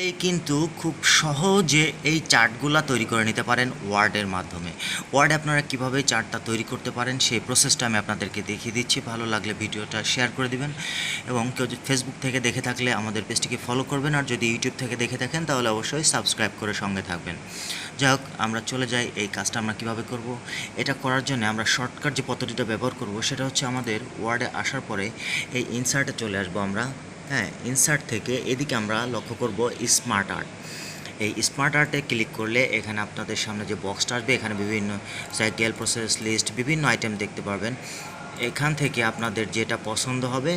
এই কিন্তু খুব সহজে এই চার্টগুলা তৈরি করে নিতে পারেন ওয়ার্ডের মাধ্যমে। ওয়ার্ডে আপনারা কিভাবে চার্টটা তৈরি করতে পারেন সেই প্রসেসটা আমি আপনাদেরকে দেখিয়ে দিচ্ছি। ভালো লাগলে ভিডিওটা শেয়ার করে দিবেন এবং কেউ যদি ফেসবুক থেকে দেখে থাকলে আমাদের পেজটিকে ফলো করবেন, আর যদি ইউটিউব থেকে দেখে থাকেন তাহলে অবশ্যই সাবস্ক্রাইব করে সঙ্গে থাকবেন। যাই হোক, আমরা চলে যাই এই কাজটা আমরা কিভাবে করব। এটা করার জন্য আমরা শর্টকাট যে পদ্ধতিটা ব্যবহার করব সেটা হচ্ছে আমাদের ওয়ার্ডে আসার পরে এই ইনসার্টে চলে আসবো আমরা। হ্যাঁ, ইনসার্ট থেকে এদিকে আমরা লক্ষ্য করব স্মার্ট আর্ট। এই স্মার্ট আর্টে ক্লিক করলে এখানে আপনাদের সামনে যে বক্সটা আসবে, এখানে বিভিন্ন সাইকেল, প্রসেস লিস্ট, বিভিন্ন আইটেম দেখতে পারবেন। এখান থেকে আপনাদের যেটা পছন্দ হবে,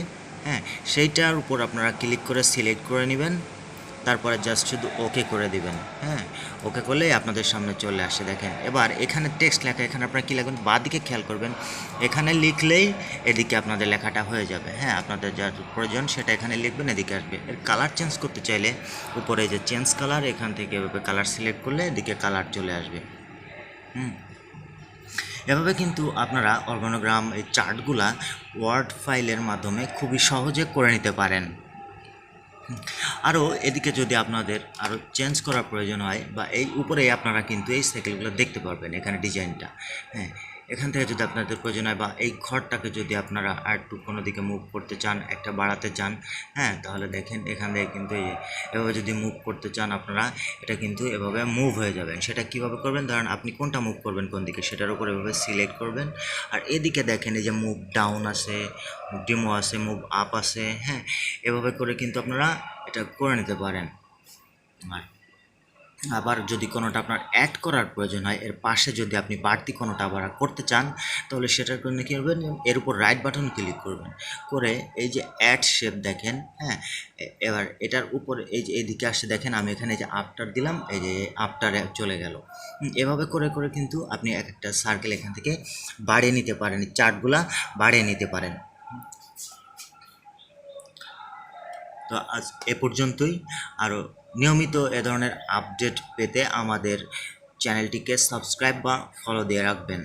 হ্যাঁ, সেইটার উপর আপনারা ক্লিক করে সিলেক্ট করে নেবেন। তারপরে জাস্ট শুধু ওকে করে দিবেন। হ্যাঁ, ওকে করলেই আপনাদের সামনে চলে আসে। দেখেন এবার এখানে টেক্সট লেখা, এখানে আপনারা কী লিখবেন বাঁদিকে খেয়াল করবেন। এখানে লিখলেই এদিকে আপনাদের লেখাটা হয়ে যাবে। হ্যাঁ, আপনাদের যা প্রয়োজন সেটা এখানে লিখবেন, এদিকে আসবে। এর কালার চেঞ্জ করতে চাইলে উপরে যে চেঞ্জ কালার, এখান থেকে এভাবে কালার সিলেক্ট করলে এদিকে কালার চলে আসবে। এভাবে কিন্তু আপনারা অর্গানোগ্রাম এই চার্টগুলা ওয়ার্ড ফাইলের মাধ্যমে খুবই সহজে করে নিতে পারেন। আরও এদিকে যদি আপনাদের আরও চেঞ্জ করার প্রয়োজন হয় বা এই উপরে আপনারা কিন্তু এই সাইকেলগুলো দেখতে পারবেন, এখানে ডিজাইনটা। হ্যাঁ, এখান থেকে যদি আপনাদের প্রয়োজন হয় বা এই ঘরটাকে যদি আপনারা আর একটু কোনো দিকে মুভ করতে চান, একটা বাড়াতে চান, হ্যাঁ, তাহলে দেখেন এখান থেকে কিন্তু এই এভাবে যদি মুভ করতে চান আপনারা, এটা কিন্তু এভাবে মুভ হয়ে যাবেন। সেটা কিভাবে করবেন, ধরেন আপনি কোনটা মুভ করবেন কোন দিকে সেটার উপর এভাবে সিলেক্ট করবেন। আর এদিকে দেখেন এই যে মুভ ডাউন আছে, মুভ ডিমো আছে, মুভ আপ আছে। হ্যাঁ, এভাবে করে কিন্তু আপনারা এটা করে নিতে পারেন। আবার যদি কোনোটা আপনার অ্যাড করার প্রয়োজন হয়, এর পাশে যদি আপনি বাড়তি কোনোটা আবার করতে চান, তাহলে সেটার জন্য কী করবেন, এর উপর রাইট বাটন ক্লিক করবেন, করে এই যে অ্যাড শেপ দেখেন। হ্যাঁ, এবার এটার উপর এই যে এদিকে আসে দেখেন, আমি এখানে যে আপটার দিলাম, এই যে আপটারে চলে গেল। এভাবে করে করে কিন্তু আপনি এক একটা সার্কেল এখান থেকে বাড়িয়ে নিতে পারেন, চার্টগুলা বাড়িয়ে নিতে পারেন। তো আজ এ পর্যন্তই। আরও নিয়মিত এ ধরনের আপডেট পেতে আমাদের চ্যানেলটিকে সাবস্ক্রাইব বা ফলো দিয়ে রাখবেন।